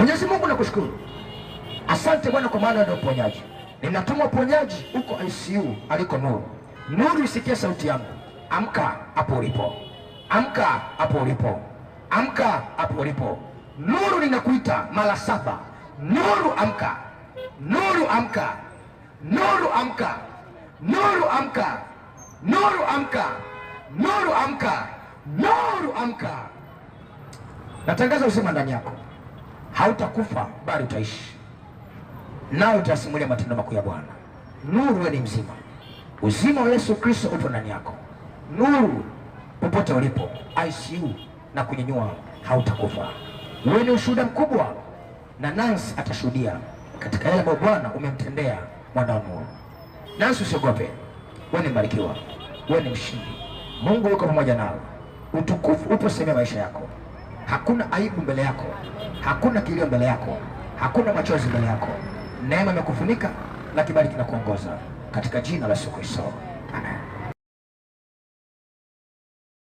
Mwenyezi Mungu nakushukuru. Asante Bwana kwa maana ndio uponyaji. Ninatuma uponyaji huko ICU aliko Nuru. Nuru, isikie sauti yangu. Amka hapo ulipo. Amka hapo ulipo. Amka hapo ulipo. Nuru, ninakuita mara 7. Nuru amka. Nuru amka. Nuru amka. Nuru amka. Nuru amka. Nuru amka. Nuru amka. Natangaza uzima ndani yako. Hautakufa bali utaishi. Nawe utasimulia matendo makuu ya Bwana. Nuru, wewe ni mzima. Uzima wa Yesu Kristo upo ndani yako. Nuru, popote ulipo, ICU na kunyanyua, hautakufa. Wewe ni ushuhuda mkubwa, na Nancy atashuhudia katika yale ambayo Bwana umemtendea mwana wa Nuru. Nancy, usiogope. Wewe ni mbarikiwa. Wewe ni mshindi. Mungu yuko pamoja nawe. Utukufu upo sehemu ya maisha yako. Hakuna aibu mbele yako. Hakuna kilio mbele yako. Hakuna machozi mbele yako. Neema imekufunika na kibali kinakuongoza katika jina la Yesu Kristo.